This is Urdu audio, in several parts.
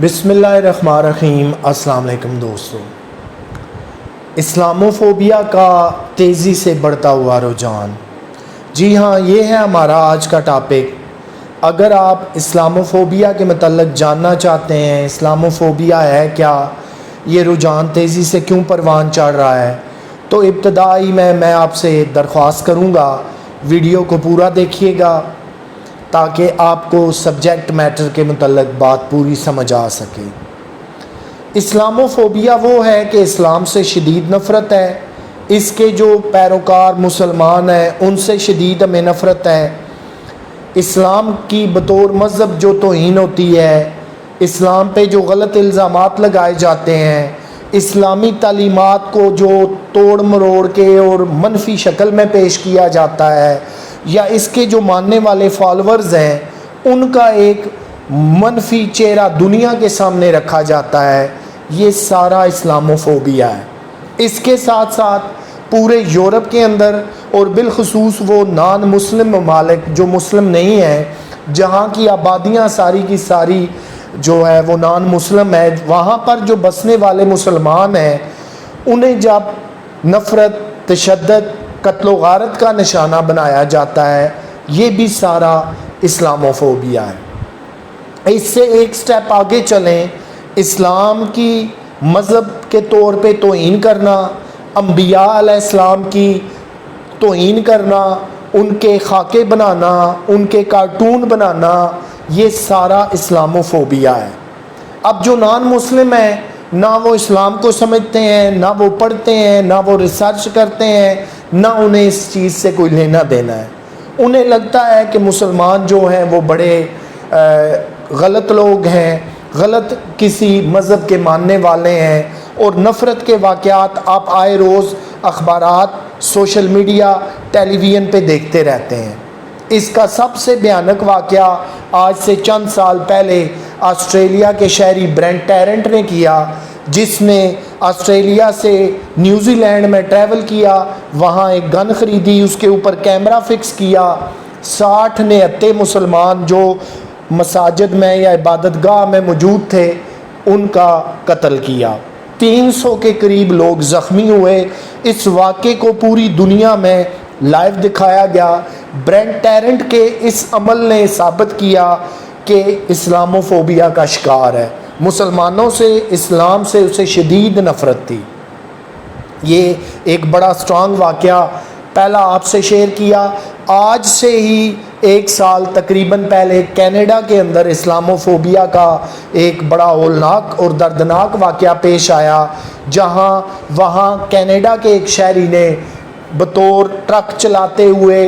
بسم اللہ الرحمن الرحیم۔ السلام علیکم دوستو۔ اسلاموفوبیا کا تیزی سے بڑھتا ہوا رجحان، جی ہاں، یہ ہے ہمارا آج کا ٹاپک۔ اگر آپ اسلاموفوبیا کے متعلق جاننا چاہتے ہیں، اسلاموفوبیا ہے کیا، یہ رجحان تیزی سے کیوں پروان چڑھ رہا ہے، تو ابتدائی میں آپ سے درخواست کروں گا ویڈیو کو پورا دیکھیے گا تاکہ آپ کو سبجیکٹ میٹر کے متعلق بات پوری سمجھ آ سکے۔ اسلاموفوبیا وہ ہے کہ اسلام سے شدید نفرت ہے، اس کے جو پیروکار مسلمان ہیں ان سے شدید ہمیں نفرت ہے۔ اسلام کی بطور مذہب جو توہین ہوتی ہے، اسلام پہ جو غلط الزامات لگائے جاتے ہیں، اسلامی تعلیمات کو جو توڑ مروڑ کے اور منفی شکل میں پیش کیا جاتا ہے، یا اس کے جو ماننے والے فالورز ہیں ان کا ایک منفی چہرہ دنیا کے سامنے رکھا جاتا ہے، یہ سارا اسلاموفوبیا ہے۔ اس کے ساتھ ساتھ پورے یورپ کے اندر اور بالخصوص وہ نان مسلم ممالک جو مسلم نہیں ہیں، جہاں کی آبادیاں ساری کی ساری جو ہے وہ نان مسلم ہے، وہاں پر جو بسنے والے مسلمان ہیں انہیں جب نفرت، تشدد، قتل و غارت کا نشانہ بنایا جاتا ہے، یہ بھی سارا اسلاموفوبیا ہے۔ اس سے ایک سٹیپ آگے چلیں، اسلام کی مذہب کے طور پہ توہین کرنا، انبیاء علیہ السلام کی توہین کرنا، ان کے خاکے بنانا، ان کے کارٹون بنانا، یہ سارا اسلاموفوبیا ہے۔ اب جو نان مسلم ہیں، نہ وہ اسلام کو سمجھتے ہیں، نہ وہ پڑھتے ہیں، نہ وہ ریسرچ کرتے ہیں، نہ انہیں اس چیز سے کوئی لینا دینا ہے۔ انہیں لگتا ہے کہ مسلمان جو ہیں وہ بڑے غلط لوگ ہیں، غلط کسی مذہب کے ماننے والے ہیں، اور نفرت کے واقعات آپ آئے روز اخبارات، سوشل میڈیا، ٹیلی ویژن پہ دیکھتے رہتے ہیں۔ اس کا سب سے بھیانک واقعہ آج سے چند سال پہلے آسٹریلیا کے شہری برینٹ ٹیرنٹ نے کیا، جس نے آسٹریلیا سے نیوزی لینڈ میں ٹریول کیا، وہاں ایک گن خریدی، اس کے اوپر کیمرہ فکس کیا، 60 نہتے مسلمان جو مساجد میں یا عبادت گاہ میں موجود تھے ان کا قتل کیا، 300 کے قریب لوگ زخمی ہوئے۔ اس واقعے کو پوری دنیا میں لائیو دکھایا گیا۔ برینٹ ٹیرنٹ کے اس عمل نے ثابت کیا کہ اسلاموفوبیا کا شکار ہے، مسلمانوں سے، اسلام سے اسے شدید نفرت تھی۔ یہ ایک بڑا سٹرانگ واقعہ پہلا آپ سے شیئر کیا۔ آج سے ہی 1 سال تقریباً پہلے کینیڈا کے اندر اسلاموفوبیا کا ایک بڑا ہولناک اور دردناک واقعہ پیش آیا، جہاں وہاں کینیڈا کے ایک شہری نے بطور ٹرک چلاتے ہوئے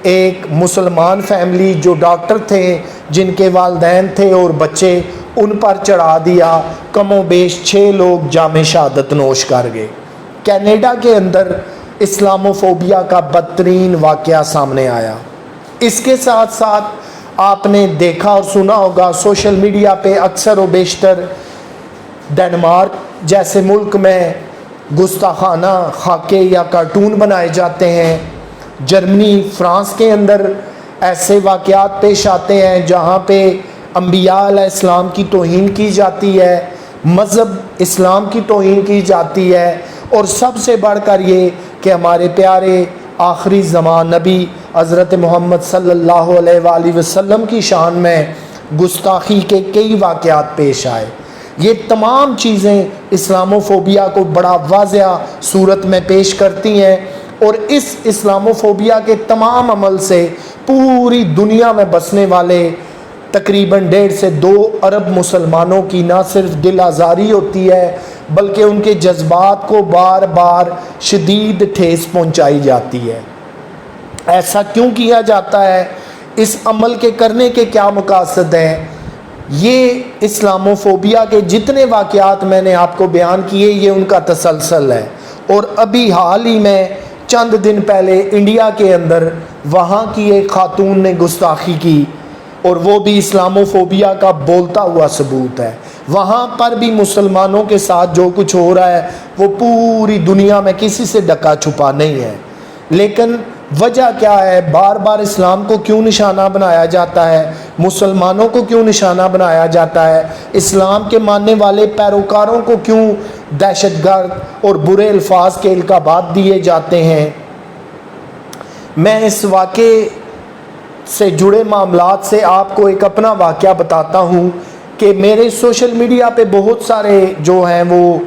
ایک مسلمان فیملی جو ڈاکٹر تھے، جن کے والدین تھے اور بچے، ان پر چڑھا دیا، کم و بیش 6 لوگ جام شہادت نوش کر گئے۔ کینیڈا کے اندر اسلاموفوبیا کا بدترین واقعہ سامنے آیا۔ اس کے ساتھ ساتھ آپ نے دیکھا اور سنا ہوگا سوشل میڈیا پہ اکثر و بیشتر ڈنمارک جیسے ملک میں گستاخانہ خاکے یا کارٹون بنائے جاتے ہیں، جرمنی، فرانس کے اندر ایسے واقعات پیش آتے ہیں جہاں پہ انبیاء علیہ السلام کی توہین کی جاتی ہے، مذہب اسلام کی توہین کی جاتی ہے، اور سب سے بڑھ کر یہ کہ ہمارے پیارے آخری زمان نبی حضرت محمد صلی اللہ علیہ وآلہ وسلم کی شان میں گستاخی کے کئی واقعات پیش آئے۔ یہ تمام چیزیں اسلاموفوبیا کو بڑا واضح صورت میں پیش کرتی ہیں، اور اس اسلاموفوبیا کے تمام عمل سے پوری دنیا میں بسنے والے تقریباً 1.5 سے 2 ارب مسلمانوں کی نہ صرف دل آزاری ہوتی ہے بلکہ ان کے جذبات کو بار بار شدید ٹھیس پہنچائی جاتی ہے۔ ایسا کیوں کیا جاتا ہے؟ اس عمل کے کرنے کے کیا مقاصد ہیں؟ یہ اسلاموفوبیا کے جتنے واقعات میں نے آپ کو بیان کیے، یہ ان کا تسلسل ہے۔ اور ابھی حال ہی میں چند دن پہلے انڈیا کے اندر وہاں کی ایک خاتون نے گستاخی کی، اور وہ بھی اسلاموفوبیا کا بولتا ہوا ثبوت ہے۔ وہاں پر بھی مسلمانوں کے ساتھ جو کچھ ہو رہا ہے وہ پوری دنیا میں کسی سے ڈکا چھپا نہیں ہے، لیکن وجہ کیا ہے؟ بار بار اسلام کو کیوں نشانہ بنایا جاتا ہے؟ مسلمانوں کو کیوں نشانہ بنایا جاتا ہے؟ اسلام کے ماننے والے پیروکاروں کو کیوں دہشت گرد اور برے الفاظ کے القابات دیے جاتے ہیں؟ میں اس واقعے سے جڑے معاملات سے آپ کو ایک اپنا واقعہ بتاتا ہوں کہ میرے سوشل میڈیا پہ بہت سارے جو ہیں وہ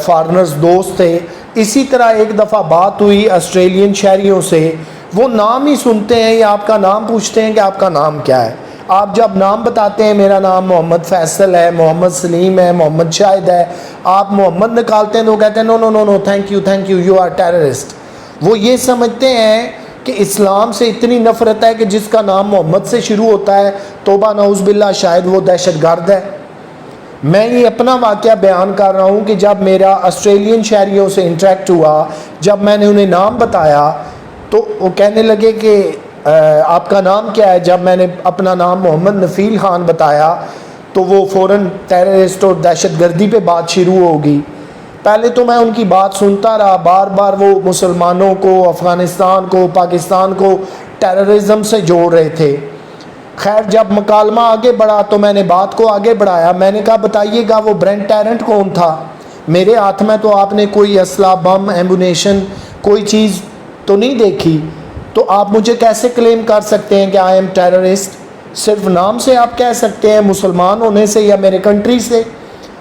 فارنرز دوست تھے. اسی طرح ایک دفعہ بات ہوئی آسٹریلین شہریوں سے. وہ نام ہی سنتے ہیں یا آپ کا نام پوچھتے ہیں کہ آپ کا نام کیا ہے. آپ جب نام بتاتے ہیں میرا نام محمد فیصل ہے, محمد سلیم ہے, محمد شاہد ہے, آپ محمد نکالتے ہیں تو وہ کہتے ہیں no no no no thank you you are terrorist. وہ یہ سمجھتے ہیں کہ اسلام سے اتنی نفرت ہے کہ جس کا نام محمد سے شروع ہوتا ہے توبہ نعوذ باللہ شاید وہ دہشت گرد ہے. میں یہ اپنا واقعہ بیان کر رہا ہوں کہ جب میرا آسٹریلین شہریوں سے انٹریکٹ ہوا, جب میں نے انہیں نام بتایا تو وہ کہنے لگے کہ آپ کا نام کیا ہے. جب میں نے اپنا نام محمد نفیل خان بتایا تو وہ فوراً ٹیررسٹ اور دہشت گردی پہ بات شروع ہوگی. پہلے تو میں ان کی بات سنتا رہا, بار بار وہ مسلمانوں کو, افغانستان کو, پاکستان کو ٹیررزم سے جوڑ رہے تھے. خیر جب مکالمہ آگے بڑھا تو میں نے بات کو آگے بڑھایا. میں نے کہا بتائیے گا وہ برینٹ ٹیرنٹ کون تھا؟ میرے ہاتھ میں تو آپ نے کوئی اسلحہ, بم, ایمونیشن کوئی چیز تو نہیں دیکھی, تو آپ مجھے کیسے کلیم کر سکتے ہیں کہ آئی ایم ٹیررسٹ؟ صرف نام سے آپ کہہ سکتے ہیں, مسلمان ہونے سے یا میرے کنٹری سے؟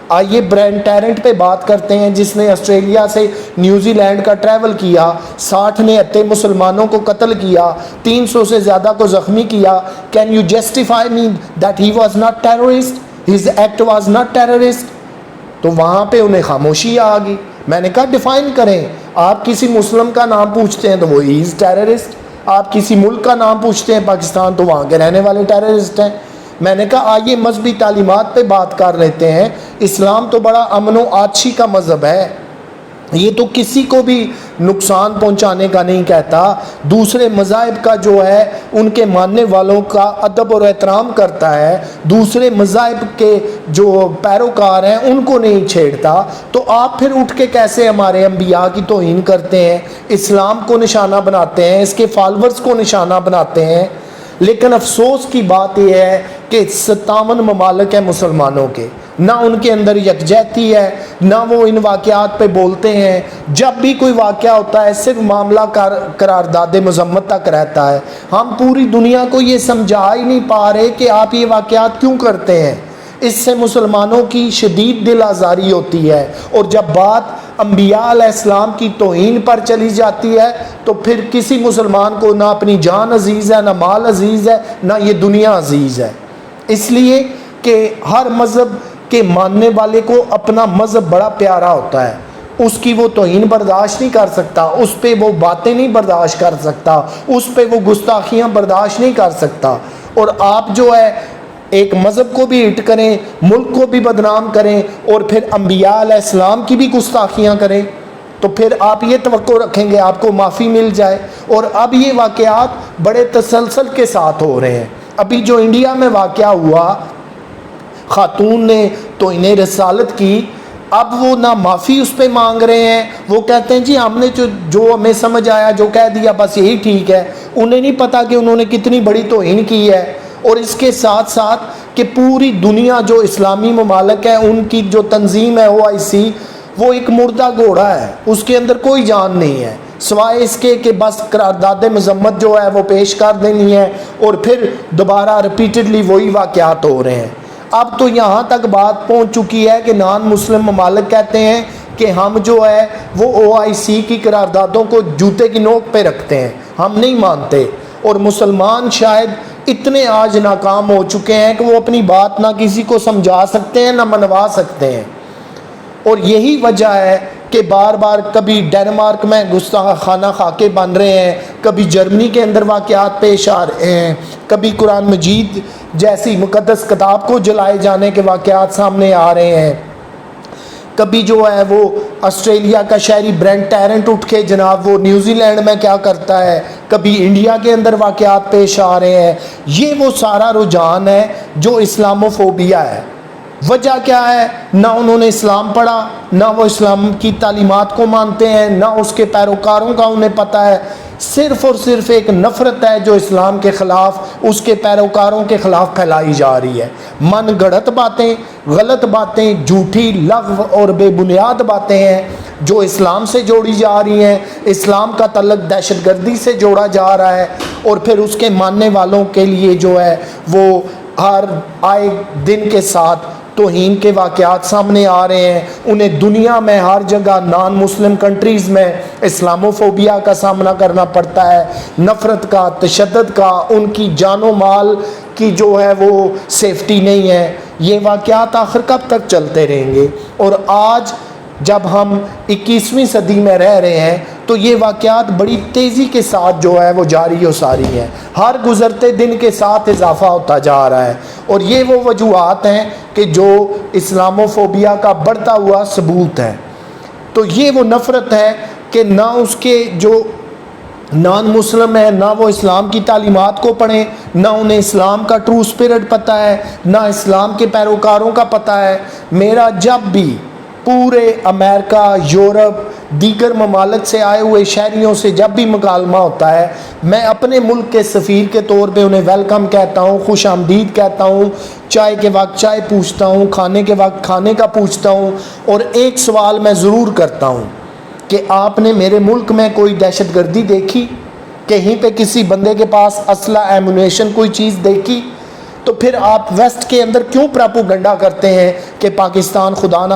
آئیے برینٹ ٹیرنٹ پہ بات کرتے ہیں جس نے آسٹریلیا سے نیوزی لینڈ کا ٹریول کیا, 60 نے اتے مسلمانوں کو قتل کیا, 300 سے زیادہ کو زخمی کیا. Can you justify me that he was not terrorist, his act was not terrorist? تو وہاں پہ انہیں خاموشی آ گئی. میں نے کہا ڈیفائن کریں. آپ کسی مسلم کا نام پوچھتے ہیں تو وہ ہی از ٹیررسٹ, آپ کسی ملک کا نام پوچھتے ہیں پاکستان تو وہاں کے رہنے والے ٹیررسٹ ہیں. میں نے کہا آئیے مذہبی تعلیمات پہ بات کر لیتے ہیں. اسلام تو بڑا امن و آچی کا مذہب ہے, یہ تو کسی کو بھی نقصان پہنچانے کا نہیں کہتا. دوسرے مذاہب کا جو ہے ان کے ماننے والوں کا ادب اور احترام کرتا ہے, دوسرے مذاہب کے جو پیروکار ہیں ان کو نہیں چھیڑتا. تو آپ پھر اٹھ کے کیسے ہمارے انبیاء کی توہین کرتے ہیں, اسلام کو نشانہ بناتے ہیں, اس کے فالورز کو نشانہ بناتے ہیں؟ لیکن افسوس کی بات یہ ہے کہ 57 ممالک ہیں مسلمانوں کے, نہ ان کے اندر یکجہتی ہے, نہ وہ ان واقعات پہ بولتے ہیں. جب بھی کوئی واقعہ ہوتا ہے صرف معاملہ قرارداد مذمت تک رہتا ہے. ہم پوری دنیا کو یہ سمجھا ہی نہیں پا رہے کہ آپ یہ واقعات کیوں کرتے ہیں. اس سے مسلمانوں کی شدید دل آزاری ہوتی ہے, اور جب بات انبیاء علیہ السلام کی توہین پر چلی جاتی ہے تو پھر کسی مسلمان کو نہ اپنی جان عزیز ہے, نہ مال عزیز ہے, نہ یہ دنیا عزیز ہے. اس لیے کہ ہر مذہب کے ماننے والے کو اپنا مذہب بڑا پیارا ہوتا ہے, اس کی وہ توہین برداشت نہیں کر سکتا, اس پہ وہ باتیں نہیں برداشت کر سکتا, اس پہ وہ گستاخیاں برداشت نہیں کر سکتا. اور آپ جو ہے ایک مذہب کو بھی ہٹ کریں, ملک کو بھی بدنام کریں, اور پھر انبیاء علیہ السلام کی بھی گستاخیاں کریں, تو پھر آپ یہ توقع رکھیں گے آپ کو معافی مل جائے. اور اب یہ واقعات بڑے تسلسل کے ساتھ ہو رہے ہیں. ابھی جو انڈیا میں واقعہ ہوا, خاتون نے توہین رسالت کی, اب وہ نہ معافی اس پہ مانگ رہے ہیں, وہ کہتے ہیں جی ہم نے جو ہمیں سمجھ آیا جو کہہ دیا بس یہی ٹھیک ہے. انہیں نہیں پتا کہ انہوں نے کتنی بڑی توہین کی ہے. اور اس کے ساتھ ساتھ کہ پوری دنیا جو اسلامی ممالک ہیں ان کی جو تنظیم ہے OIC, وہ ایک مردہ گھوڑا ہے, اس کے اندر کوئی جان نہیں ہے سوائے اس کے کہ بس قرارداد مذمت جو ہے وہ پیش کر دینی ہے, اور پھر دوبارہ ریپیٹڈلی وہی واقعات ہو رہے ہیں. اب تو یہاں تک بات پہنچ چکی ہے کہ نان مسلم ممالک کہتے ہیں کہ ہم جو ہے وہ OIC کی قراردادوں کو جوتے کی نوک پہ رکھتے ہیں, ہم نہیں مانتے. اور مسلمان شاید اتنے آج ناکام ہو چکے ہیں کہ وہ اپنی بات نہ کسی کو سمجھا سکتے ہیں نہ منوا سکتے ہیں. اور یہی وجہ ہے کہ بار بار کبھی ڈینمارک میں گستاخانہ خاکے بن رہے ہیں, کبھی جرمنی کے اندر واقعات پیش آ رہے ہیں, کبھی قرآن مجید جیسی مقدس کتاب کو جلائے جانے کے واقعات سامنے آ رہے ہیں, کبھی جو ہے وہ آسٹریلیا کا شہری برینٹ ٹیرنٹ اٹھ کے جناب وہ نیوزی لینڈ میں کیا کرتا ہے, کبھی انڈیا کے اندر واقعات پیش آ رہے ہیں. یہ وہ سارا رجحان ہے جو اسلاموفوبیا ہے. وجہ کیا ہے؟ نہ انہوں نے اسلام پڑھا, نہ وہ اسلام کی تعلیمات کو مانتے ہیں, نہ اس کے پیروکاروں کا انہیں پتہ ہے. صرف اور صرف ایک نفرت ہے جو اسلام کے خلاف، اس کے پیروکاروں کے خلاف پھیلائی جا رہی ہے۔ من گڑت باتیں، غلط باتیں، جھوٹی لغو اور بے بنیاد باتیں ہیں جو اسلام سے جوڑی جا رہی ہیں۔ اسلام کا تعلق دہشت گردی سے جوڑا جا رہا ہے، اور پھر اس کے ماننے والوں کے لیے جو ہے وہ ہر آئے دن کے ساتھ توہین کے واقعات سامنے آ رہے ہیں۔ انہیں دنیا میں ہر جگہ نان مسلم کنٹریز میں اسلاموفوبیا کا سامنا کرنا پڑتا ہے، نفرت کا، تشدد کا، ان کی جان و مال کی جو ہے وہ سیفٹی نہیں ہے۔ یہ واقعات آخر کب تک چلتے رہیں گے؟ اور آج جب ہم 21ویں صدی میں رہ رہے ہیں تو یہ واقعات بڑی تیزی کے ساتھ جو ہے وہ جاری و ساری ہیں، ہر گزرتے دن کے ساتھ اضافہ ہوتا جا رہا ہے، اور یہ وہ وجوہات ہیں کہ جو اسلاموفوبیا کا بڑھتا ہوا ثبوت ہے۔ تو یہ وہ نفرت ہے کہ نہ اس کے جو نان مسلم ہیں نہ وہ اسلام کی تعلیمات کو پڑھیں، نہ انہیں اسلام کا ٹرو اسپرٹ پتہ ہے، نہ اسلام کے پیروکاروں کا پتہ ہے۔ میرا جب بھی پورے امریکہ، یورپ، دیگر ممالک سے آئے ہوئے شہریوں سے جب بھی مکالمہ ہوتا ہے، میں اپنے ملک کے سفیر کے طور پہ انہیں ویلکم کہتا ہوں، خوش آمدید کہتا ہوں، چائے کے وقت چائے پوچھتا ہوں، کھانے کے وقت کھانے کا پوچھتا ہوں، اور ایک سوال میں ضرور کرتا ہوں کہ آپ نے میرے ملک میں کوئی دہشت گردی دیکھی؟ کہیں پہ کسی بندے کے پاس اسلحہ، ایمونیشن، کوئی چیز دیکھی؟ تو پھر آپ ویسٹ کے اندر کیوں پراپوگنڈا کرتے ہیں کہ پاکستان خدا نہ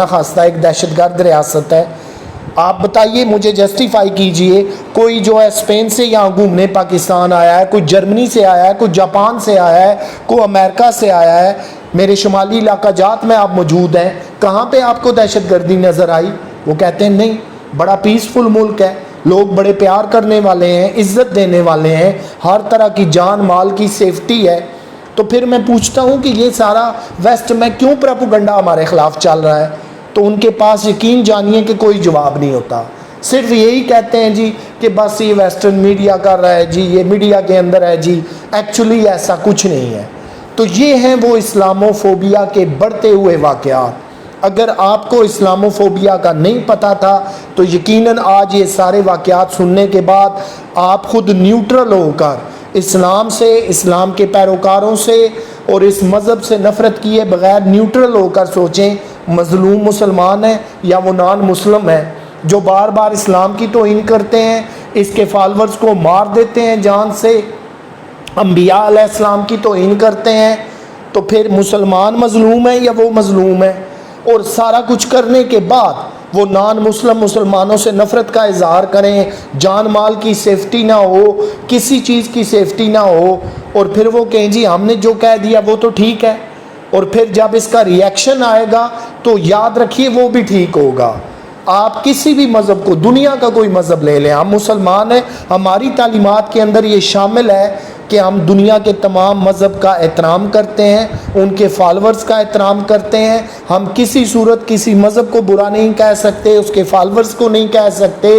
خواستہ ایک دہشت گرد ریاست ہے؟ آپ بتائیے، مجھے جسٹیفائی کیجئے، کوئی جو ہے اسپین سے یہاں گھومنے پاکستان آیا ہے، کوئی جرمنی سے آیا ہے، کوئی جاپان سے آیا ہے، کوئی امریکہ سے آیا ہے، میرے شمالی علاقہ جات میں آپ موجود ہیں، کہاں پہ آپ کو دہشت گردی نظر آئی؟ وہ کہتے ہیں نہیں، بڑا پیسفل ملک ہے، لوگ بڑے پیار کرنے والے ہیں، عزت دینے والے ہیں، ہر طرح کی جان مال کی سیفٹی ہے۔ تو پھر میں پوچھتا ہوں کہ یہ سارا ویسٹ میں کیوں پراپوگنڈا ہمارے خلاف چل رہا ہے؟ تو ان کے پاس یقین جانیے کہ کوئی جواب نہیں ہوتا، صرف یہی کہتے ہیں جی کہ بس یہ ویسٹرن میڈیا کر رہا ہے جی، یہ میڈیا کے اندر ہے جی، ایکچولی ایسا کچھ نہیں ہے۔ تو یہ ہیں وہ اسلاموفوبیا کے بڑھتے ہوئے واقعات۔ اگر آپ کو اسلاموفوبیا کا نہیں پتا تھا تو یقیناً آج یہ سارے واقعات سننے کے بعد آپ خود نیوٹرل ہو کر اسلام سے، اسلام کے پیروکاروں سے اور اس مذہب سے نفرت کیے بغیر نیوٹرل ہو کر سوچیں، مظلوم مسلمان ہیں یا وہ نان مسلم ہیں جو بار بار اسلام کی توہین کرتے ہیں، اس کے فالورز کو مار دیتے ہیں جان سے، انبیاء علیہ السلام کی توہین کرتے ہیں؟ تو پھر مسلمان مظلوم ہیں یا وہ مظلوم ہیں؟ اور سارا کچھ کرنے کے بعد وہ نان مسلم مسلمانوں سے نفرت کا اظہار کریں، جان مال کی سیفٹی نہ ہو، کسی چیز کی سیفٹی نہ ہو، اور پھر وہ کہیں جی ہم نے جو کہہ دیا وہ تو ٹھیک ہے، اور پھر جب اس کا ری ایکشن آئے گا تو یاد رکھیے وہ بھی ٹھیک ہوگا۔ آپ کسی بھی مذہب کو، دنیا کا کوئی مذہب لے لیں، ہم مسلمان ہیں، ہماری تعلیمات کے اندر یہ شامل ہے کہ ہم دنیا کے تمام مذہب کا احترام کرتے ہیں، ان کے فالورز کا احترام کرتے ہیں، ہم کسی صورت کسی مذہب کو برا نہیں کہہ سکتے، اس کے فالورز کو نہیں کہہ سکتے،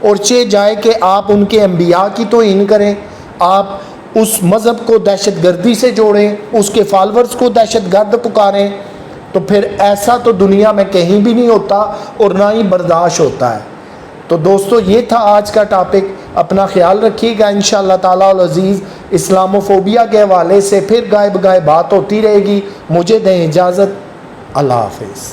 اور چہ جائے کہ آپ ان کے انبیاء کی توہین کریں، آپ اس مذہب کو دہشت گردی سے جوڑیں، اس کے فالورز کو دہشت گرد پکاریں، تو پھر ایسا تو دنیا میں کہیں بھی نہیں ہوتا اور نہ ہی برداشت ہوتا ہے۔ تو دوستو یہ تھا آج کا ٹاپک، اپنا خیال رکھیے گا، انشاءاللہ تعالی العزیز اسلاموفوبیا کے حوالے سے پھر گائے بگائے بات ہوتی رہے گی۔ مجھے دیں اجازت، اللہ حافظ۔